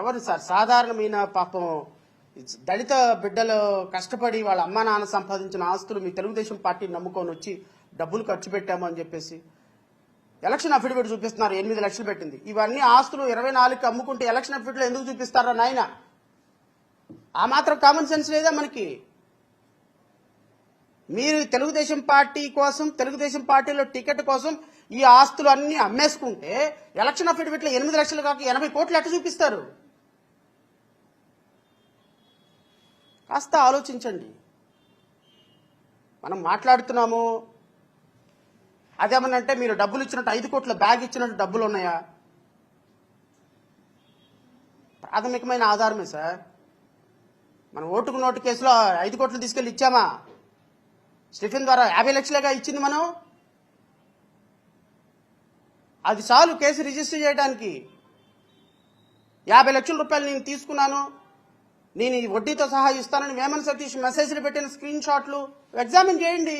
ఎవరు సార్ సాధారణమైన పాపం దళిత బిడ్డలు కష్టపడి వాళ్ళ అమ్మా నాన్న సంపాదించిన ఆస్తులు మీ తెలుగుదేశం పార్టీని నమ్ముకొని వచ్చి డబ్బులు ఖర్చు పెట్టాము అని చెప్పేసి ఎలక్షన్ అఫిడవిట్ చూపిస్తున్నారు 8 లక్షలు పెట్టింది. ఇవన్నీ ఆస్తులు 24కి అమ్ముకుంటే ఎలక్షన్ అఫిడవిట్లో ఎందుకు చూపిస్తారా నాయన? ఆ మాత్రం కామన్ సెన్స్ లేదా మనకి? మీరు తెలుగుదేశం పార్టీ కోసం తెలుగుదేశం పార్టీలో టికెట్ కోసం ఈ ఆస్తులు అన్ని అమ్మేసుకుంటే ఎలక్షన్ అఫిడవిట్లో 8 లక్షలు కాక 80 కోట్లు ఎట్లా చూపిస్తారు? కాస్త ఆలోచించండి. మనం మాట్లాడుతున్నాము అదేమనంటే మీరు డబ్బులు ఇచ్చినట్టు 5 కోట్ల బ్యాగ్ ఇచ్చినట్టు డబ్బులు ఉన్నాయా? ప్రాథమికమైన ఆధారమే సార్. మనం ఓటుకు నోటు కేసులో 5 కోట్లు తీసుకెళ్లి ఇచ్చామా? స్టిఫెన్ ద్వారా 50 లక్షలుగా ఇచ్చింది మనం. అది చాలు కేసు రిజిస్టర్ చేయడానికి. 50 లక్షల రూపాయలు నేను తీసుకున్నాను, నేను ఈ వడ్డీతో సహా ఇస్తానని వేమన సతీష్ మెసేజ్లు పెట్టిన స్క్రీన్ షాట్లు ఎగ్జామిన్ చేయండి.